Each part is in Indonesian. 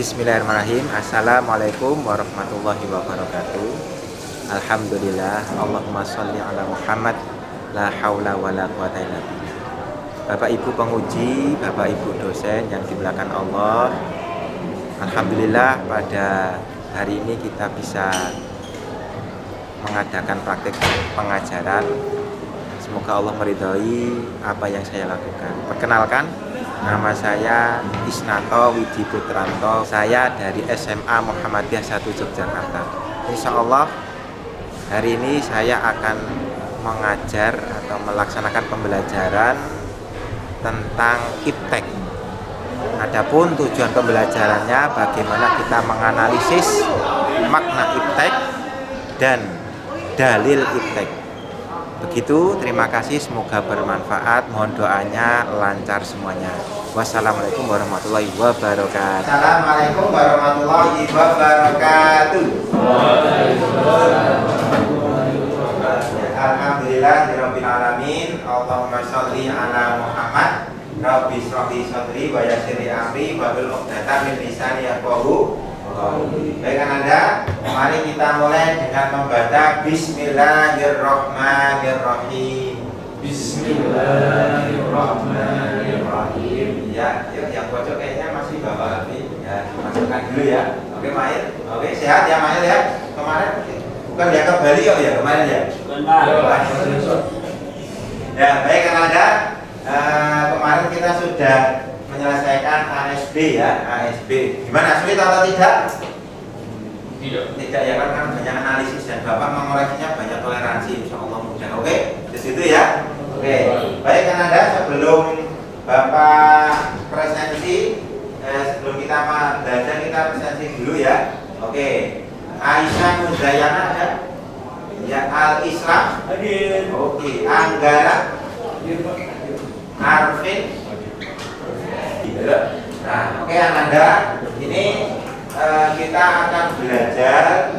Bismillahirrahmanirrahim. Assalamualaikum warahmatullahi wabarakatuh. Alhamdulillah. Allahumma sholli ala Muhammad. La haula wala quwata illa billah. Bapak Ibu penguji, Bapak Ibu dosen yang dimuliakan Allah, alhamdulillah pada hari ini kita bisa mengadakan praktik pengajaran. Semoga Allah meridhai apa yang saya lakukan. Perkenalkan, nama saya Isnanto Widi Putranto. Saya dari SMA Muhammadiyah 1 Yogyakarta. Insya Allah hari ini saya akan mengajar atau melaksanakan pembelajaran tentang iptek. Adapun tujuan pembelajarannya bagaimana kita menganalisis makna iptek dan dalil iptek. Begitu, terima kasih, semoga bermanfaat, mohon doanya lancar semuanya. Wassalamualaikum warahmatullahi wabarakatuh. Assalamualaikum warahmatullahi wabarakatuh. Alhamdulillahirabbil alamin. Allahumma sholli ala Muhammad. Rabbi shrahli sadri wa yassir li amri wahlul 'uqdatam min lisani yafqahu. Baik Anda, mari kita mulai dengan membaca Bismillahirrahmanirrahim. Bismillahirrahmanirrahim. Ya, yuk yang pojok kayaknya masih Bapak Abi. Ya, dimasukkan dulu ya. Oke, Mail. Oke, sehat ya Mail ya. Kemarin bukan dia ke Bali ya kemarin ya. Ya, baik Anda. Kemarin kita sudah menyelesaikan ASB ya, ASB. Gimana, sulit atau tidak? Tidak ya, kan banyak analisis dan Bapak mengoreksinya banyak toleransi, insya Allah mudah. Oke, di situ ya. Oke, baik kan Anda, sebelum Bapak presensi, sebelum kita belajar kita presensi dulu ya. Oke, Aisyah Muzayana ada? Ya, Al-Islam. Oke, Anggara, Arvin. Nah, oke Ananda, ini kita akan belajar.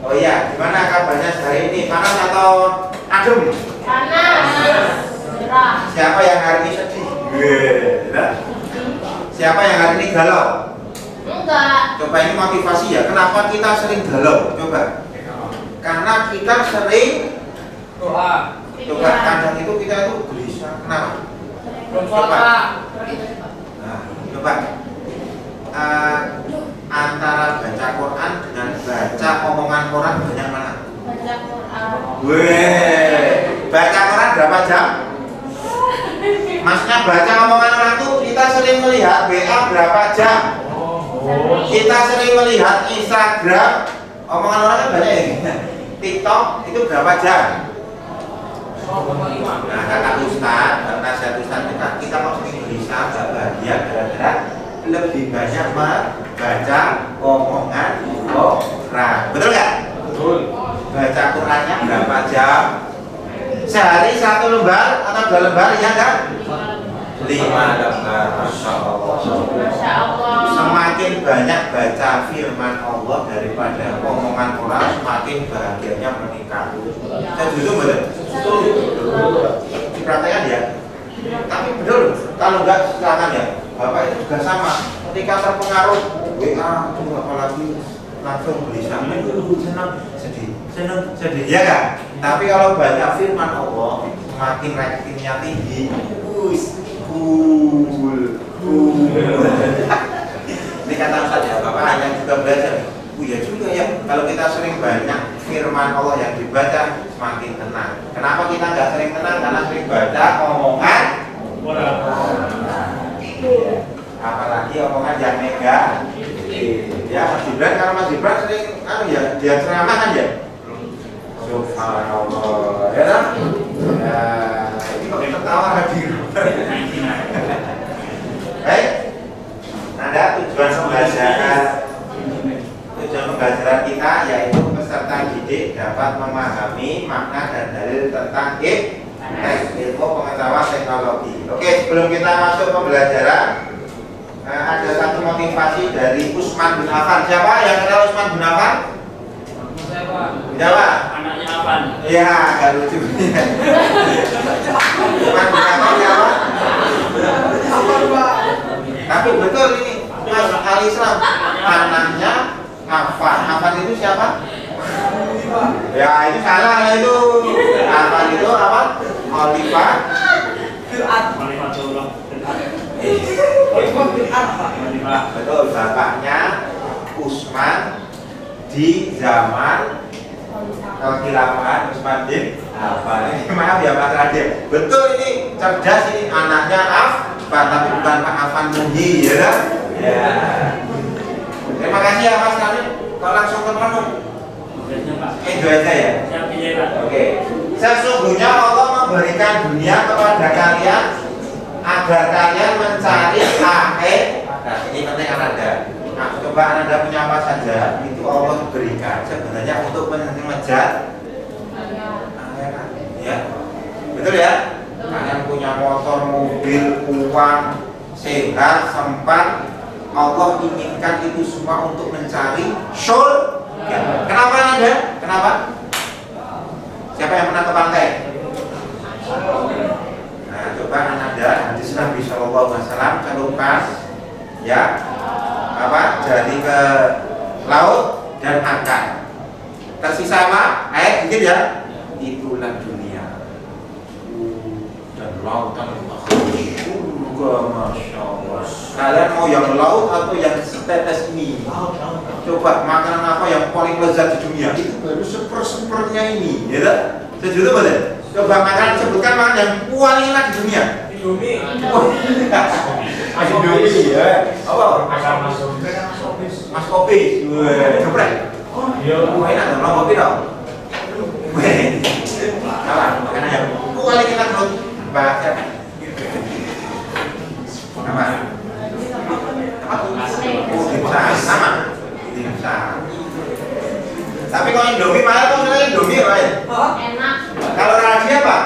Oh iya, gimana kabarnya hari ini? Panas atau adem? Panas. Siapa yang hari ini sedih? Siapa yang hari ini galau? Enggak. Coba ini motivasi ya. Kenapa kita sering galau? Coba. Karena kita sering doa. Coba kadang itu kita itu gelisah. Kenapa? Coba. Nah, coba antara baca Quran dengan baca omongan orang banyak mana? Baca Quran. Baca Quran berapa jam? Maksudnya baca omongan orang tuh kita sering melihat WA berapa jam? Kita sering melihat Instagram, omongan orang kan banyak ya. TikTok itu berapa jam? Nah, kata Ustaz, nasihat Ustaz kita mau sering gelisah, gak bahagia gara-gara lebih banyak membaca omongan orang. Betul nggak? Betul. Baca Qurannya berapa jam? Sehari 1 lembar atau 2 lembar ya kan? 5 lembar. Masya Allah. Masya Allah. Semakin banyak baca firman Allah daripada omongan orang, semakin bahagianya meningkat. Saya setuju betul? Dipraktekkan ya. Tapi betul, kalau enggak silakan ya. Bapak itu juga sama. Ketika terpengaruh WA, apalagi langsung gelisah, senang, sedih, ya kan? Tapi kalau banyak firman Allah, semakin ratingnya tinggi. Cool. Ini kata Ustaz ya, Bapak yang juga belajar. Ya juga ya, kalau kita sering banyak firman Allah yang dibaca, semakin tenang. Kenapa kita nggak sering tenang? Karena sering baca omongan orang. Apalagi omongan yang negatif. Ya Mas Gibran, kalau Mas Gibran sering ya dia ceramah kan ya. Subhanallah, ya kan? Ya, ini kok ketawa hadir. Baik, ada tujuan pembelajaran kita yaitu peserta didik dapat memahami makna dan dalil tentang ilmu pengetahuan teknologi. Oke, sebelum kita masuk pembelajaran, ada satu motivasi dari Utsman bin Affan. Siapa yang kenal Utsman bin Affan? Jawa. Anaknya Affan. Iya, agak lucu. Utsman bin Affan siapa? Tapi betul ini Mas Al-Islam. anaknya Afan. Afan itu siapa? Ya itu salah itu. Afan itu apa? Khalifah. Betul, bapaknya Utsman di zaman kekhilafan Utsman bin Affan. Maaf ya Mas Raden. Betul ini cerdas ini anaknya Affan tapi bukan Pak Affan Muhyi ya kan? Ya. Terima kasih ya Mas Raden. Kok langsung ke menu? Itu aja ya. Oke. Sesungguhnya Allah memberikan dunia kepada kalian agar kalian mencari akhir. Nah, ini penting Anda. Nah, coba Anda punya apa saja itu Allah berikan sebenarnya untuk mengejar akhirat. Ya, betul ya. Kalian punya motor, mobil, uang, sehat, sempat. Allah inginkan itu semua untuk mencari surga. Kenapa Anda? Kenapa? Siapa yang pernah ke pantai? Nah, coba Anda hadis Nabi Shallallahu Alaihi Wasallam celupkan ya apa jadi ke laut dan angkat tersisa apa? Air dikit ya. Itulah dunia dan lautan surga, masya Allah. Kalian mau yang laut atau yang setetes ini? Coba makanan apa yang paling lezat di dunia? Itu baru sepersepernya ini, ya tak? Setuju boleh? Coba makanan sebutkan makanan yang paling enak di dunia. Indomie. Indomie ya. Apa? Mas kopi. Wah, geprek. Iya. Wah, enak dong, kopi dong. Apa? Makanan yang paling enak menurut Mbak siapa? Apa? Oh, dimsum sama. Dimsum. Tapi kalau Indomie malah tuh sebenarnya Indomie apa ya? Enak. Kalau Raji apa?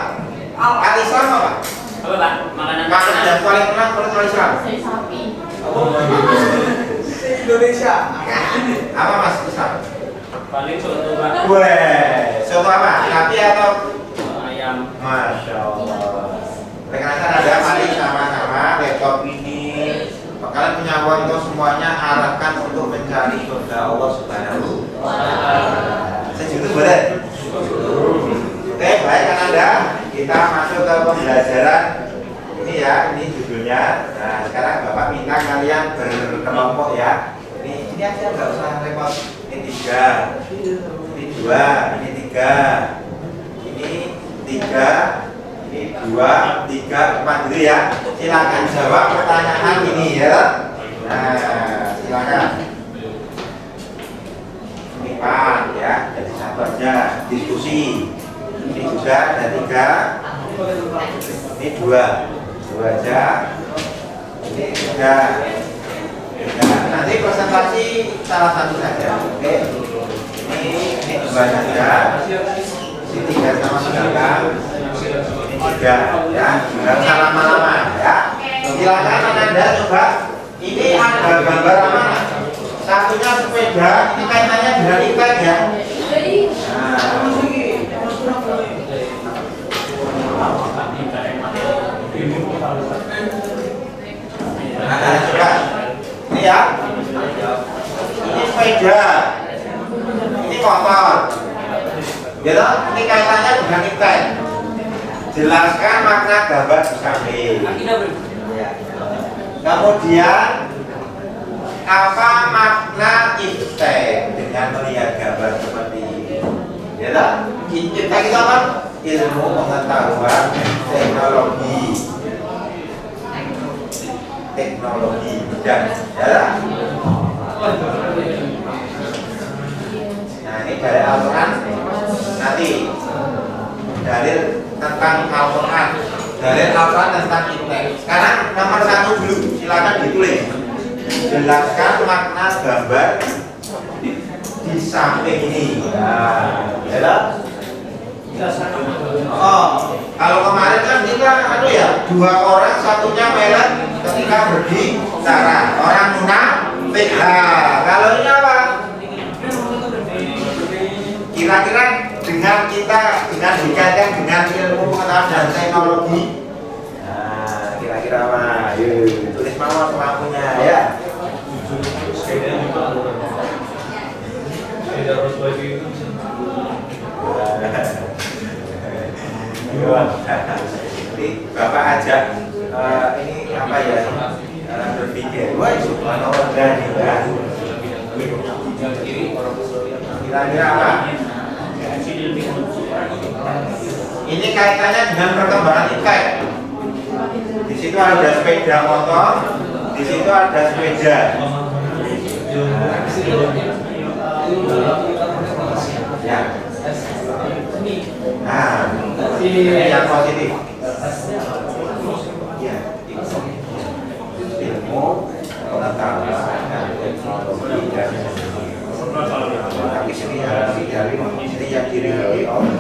Al-Islam apa? Apa Pak? Makanan Makanan yang paling enak menurut Islam? Saya sapi. Indonesia. Apa Mas Islam? paling soto Pak. Weh, soto apa? Sapi atau Ayam. Masya Allah. Rekan-rekan ada mari sama-sama laptop ini. Kalian punya uang itu semuanya arahkan untuk mencari surga Allah Subhanahu wa Ta'ala. Sejuta boleh? Oke, baik kan Anda. Kita masuk ke pembelajaran ini ya, ini judulnya. Nah, sekarang Bapak minta kalian berkelompok ya. Ini aja nggak usah repot. Ini 3, ini 2, ini 3, ini 3. Ini 2, 3, 4 dulu ya. Silakan jawab pertanyaan ini ya. Nah, silakan. Ini 4 ya. Jadi satu aja diskusi. Ini juga ada 3. Ini 2 aja. Ini 3. Nah, nanti presentasi salah satu saja. Oke. Ini 2 saja. Ini 3 sama sedangkan. Tiga, ya, nggak usah lama-lama, ya. Silakan Anda coba. Ini ada gambar apa? Satunya sepeda, ini kaitannya dengan ikan ya. Nah, coba. Ini ya. Ini sepeda. Ini motor. Gitu, ini kaitannya dengan ikan. Jelaskan makna gambar di samping. Kemudian apa makna iftar dengan melihat gambar seperti ini? Ya tak? Kita apa? Ilmu pengetahuan teknologi dan ya tak? Nah ini dari Al-Quran nanti dalil tentang Al-Quran, dalil Al-Quran tentang Ibn. Sekarang nomor 1 dulu, silakan ditulis. Jelaskan makna gambar di samping ini. Nah, ya. Oh, kalau kemarin kan kita ya 2 orang, satunya melet ketika berbicara, orang munafik. Nah, kalau ini apa? Kira-kira dengan dikaitkan dengan ilmu pengetahuan dan teknologi. Nah, kira-kira apa? Yuk, tulis mawar pelakunya ya. Jadi Bapak ajak ini apa ya berpikir, wah subhanallah dan ya. Kira-kira apa? Ini kaitannya dengan perkembangan IPTEK. Di situ ada sepeda motor, di situ ada sepeda. Ya. Nah, ini yang positif. Ya, ilmu, pengetahuan, dan teknologi dan tapi ini harus dari ini yang dirilai oleh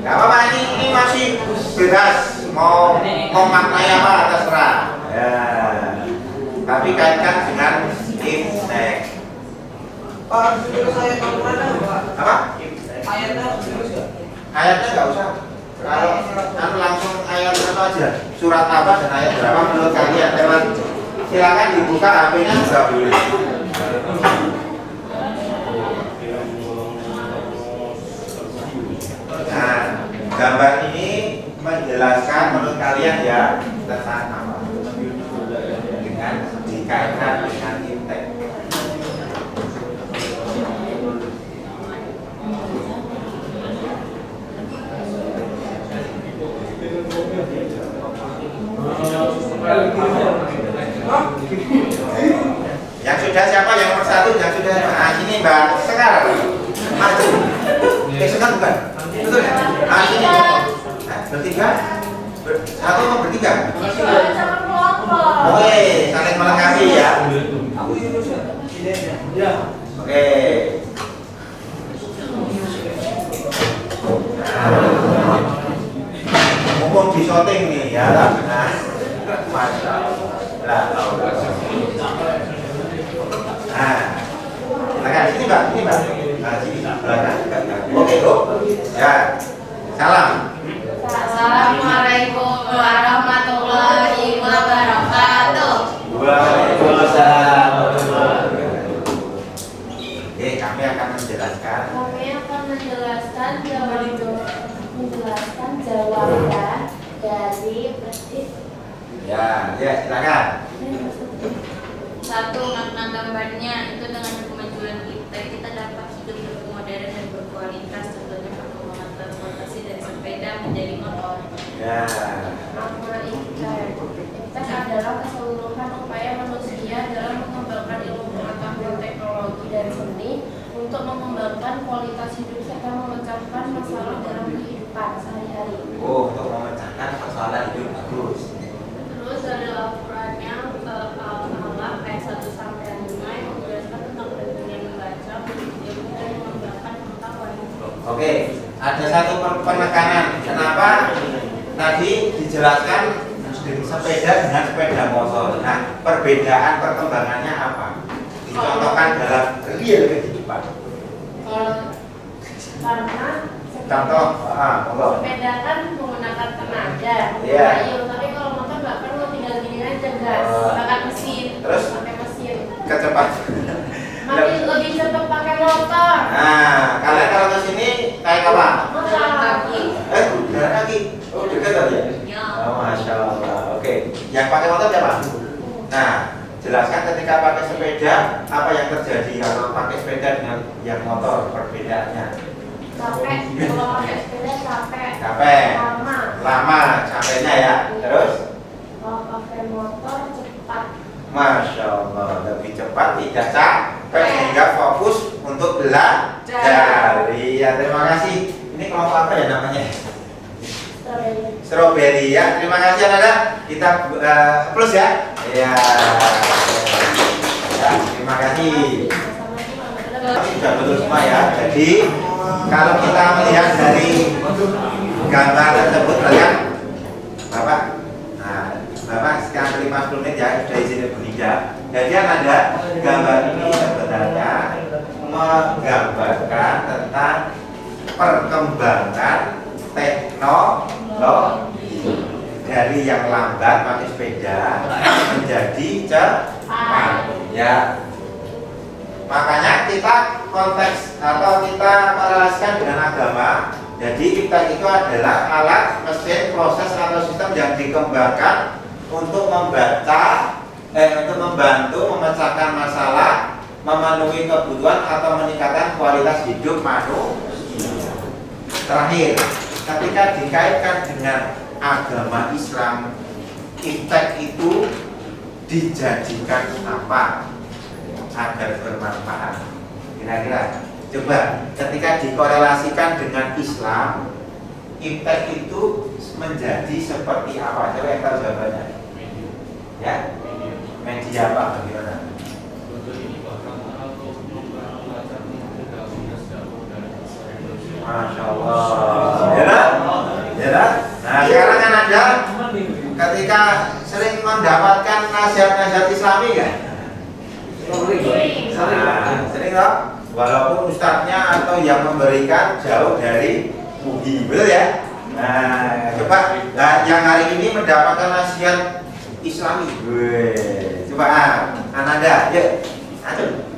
Gak apa-apa, ini masih bebas mau maknai apa terserah ya. Tapi kaitkan dengan IPTEK. Apa? Ayatnya nggak usah. Kalau langsung ayat apa aja, surat apa dan ayat berapa menurut kalian lewat. Silakan dibuka HP-nya juga boleh. Nah, gambar ini menjelaskan menurut kalian ya tentang apa? Dengan dikaitkan dengan IPTEK. Yang sudah siapa? Yang nomor 1 yang sudah. Nah, sini Mbak Sekar. Maju. Sekar bukan? Betul ya? Nah, sini. Bertiga? Satu atau bertiga? Sama kelompok. Oke, saling melengkapi ya. Oke. Mumpung di shooting nih ya. Nah, Masya Allah. Nah, silakan sini Mbak, ini Mbak. Nah, sini belakang. Oke, ya. Salam. Assalamualaikum warahmatullahi wabarakatuh. Waalaikumsalam. Oke, kami akan menjelaskan. Jawaban dari petik. Ya, silakan. Satu, makna gambarnya itu dengan kemajuan kita dapat hidup lebih modern dan berkualitas. Contohnya perkembangan transportasi dari sepeda menjadi motor. Ya. Makna IPTEK adalah keseluruhan upaya manusia dalam mengembangkan ilmu pengetahuan teknologi dan seni untuk mengembangkan kualitas hidup serta memecahkan masalah dalam kehidupan sehari-hari. Oh, untuk memecahkan persoalan hidup bagus. Terus dari Al-Qurannya Al-Qalam ayat 1 sampai 5 yang menjelaskan tentang pentingnya membaca, ilmu dan mengembangkan pengetahuan. Oke, ada satu penekanan. Kenapa tadi dijelaskan sepeda dengan sepeda motor? Nah, perbedaan perkembangannya apa? Dicontohkan dalam real kehidupan. Karena Contoh, sepeda kan menggunakan tenaga, Iya. kayu, tapi kalau motor nggak perlu, tinggal gini aja gas, pakai mesin, Terus? pakai mesin. kecepatan. Masih lebih cepat pakai motor. Nah, kalian kalau ke sini kayak apa? Jalan kaki. Jalan kaki. Oh, dekat tadi ya? Ya. Oh, Masya Allah. Oke, yang pakai motor siapa? Nah, jelaskan ketika pakai sepeda apa yang terjadi kalau pakai sepeda dengan yang motor, perbedaannya. Capek, kalau pakai sepeda capek. Capek. Lama. Capeknya ya. Terus? Kalau pakai motor cepat. Masya Allah, lebih cepat, tidak capek sehingga fokus untuk belajar. Iya, terima kasih. Ini kelompok apa ya namanya? Strawberry ya. Terima kasih anak-anak. Kita plus ya. Iya. Ya, terima kasih. Sudah betul semua ya. Jadi kalau kita melihat dari gambar tersebut, kalian Bapak, Bapak sekarang 50 menit ya dari sini bekerja. Jadi ada gambar ini sebenarnya menggambarkan tentang perkembangan teknologi. dari yang lambat pakai sepeda menjadi cepat ya. Makanya kita konteks atau kita korelasikan dengan agama. Jadi iptek itu adalah alat, mesin, proses atau sistem yang dikembangkan untuk untuk membantu memecahkan masalah, memenuhi kebutuhan atau meningkatkan kualitas hidup manusia. Terakhir, ketika dikaitkan dengan agama Islam, iptek itu dijadikan apa agar bermanfaat? Kira-kira coba ketika dikorelasikan dengan Islam, iptek itu menjadi seperti apa? Coba yang tahu jawabannya. Ya, media apa? Bagaimana? Masya Allah. Ya, ya. Nah, sekarang kan Anda ketika sering mendapatkan nasihat-nasihat Islami kan? Sering toh? Walaupun ustadznya atau yang memberikan jauh dari MUI, betul ya? Nah, coba yang hari ini mendapatkan nasihat Islami. Coba Ananda, yuk. Aduh.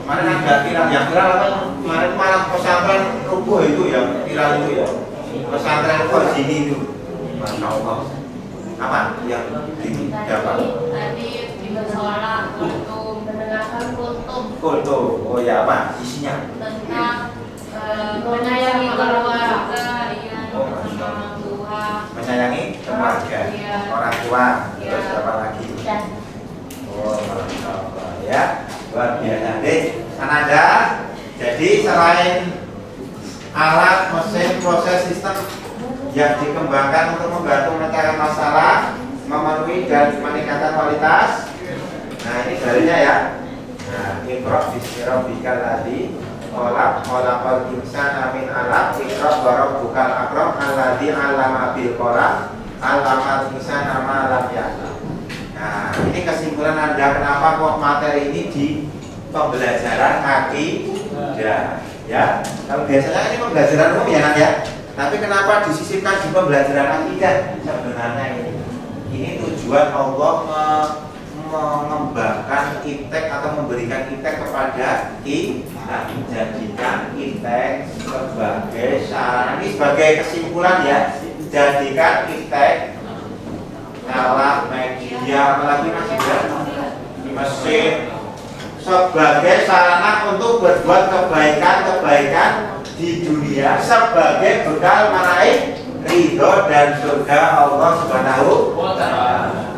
Kemarin ada viral, yang viral apa? Kemarin malam pesantren rubuh itu yang viral itu ya. Pesantren Kojini itu. Masya Allah. Apa yang didapat? Tadi di musola untuk mendengarkan Kultum. Oh ya, apa isinya? tentang menyayangi keluarga, ya, sama orang tua. Menyayangi keluarga, Iya. orang tua. Iya. Terus apa lagi? Dan Oh, Masya Allah ya. Luar biasa. Ananda, jadi selain alat, mesin, proses, sistem yang dikembangkan untuk membantu memecahkan masalah, memenuhi dan meningkatkan kualitas. Nah, ini dalilnya ya. Nah, Iqra bismi rabbikal ladzi khalaqal insana min 'alaq, Iqra wa rabbukal akram alladzi 'allama bil qalam 'allamal insana ma lam ya'lam. Nah, ini kesimpulan Anda kenapa kok materi ini di pembelajaran akidah ya. Kalau biasanya ini pembelajaran umum ya Nak ya. Tapi kenapa disisipkan di pembelajaran akidah? Sebenarnya ini tujuan Allah mengembangkan iptek atau memberikan iptek kepada kita, menjadikan iptek sebagai sarana. Ini sebagai kesimpulan ya, jadikan iptek alat, media, apalagi mesin sebagai sarana untuk berbuat kebaikan di dunia sebagai bekal meraih ridho dan surga Allah Subhanahu wa ta'ala.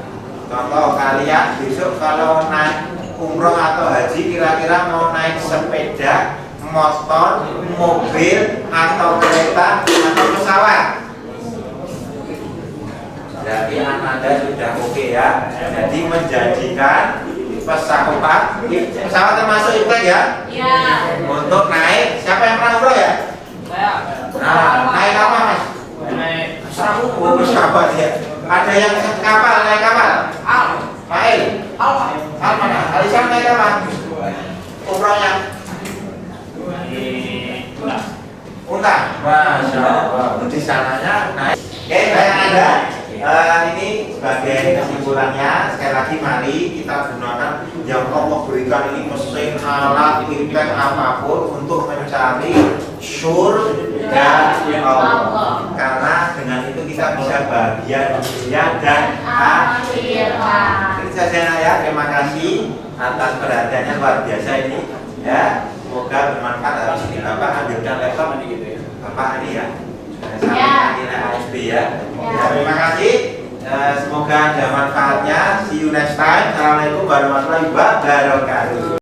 Contoh, kalian besok kalau naik umroh atau haji kira-kira mau naik sepeda, motor, mobil atau kereta atau pesawat. Jadi Anda sudah oke ya. Jadi menjadikan pesawat termasuk iptek ya. Iya. Untuk naik, siapa yang pernah umroh ya? Saya. Nah, naik apa Mas? Naik Oh, pesawat ya. Ada yang kapal, naik kapal? Mail? Al mana? Alisan naik apa? Umrohnya? Unta? Masya Allah. Di sananya naik. Oke, bayang Anda. Ini sebagai kesimpulannya, sekali lagi mari kita gunakan yang Allah berikan ini mesin, alat, iptek apapun untuk mencari surga Allah. Karena dengan itu kita bisa bahagia dunia dan akhirat. Ini saja ya, terima kasih atas perhatiannya, luar biasa ini ya. Semoga bermanfaat. Habis ini Bapak ambilkan laptop Bapak ini ya. Sampai nilai ASB ya. Terima kasih. Semoga ada manfaatnya. See you next time. Assalamualaikum warahmatullahi wabarakatuh.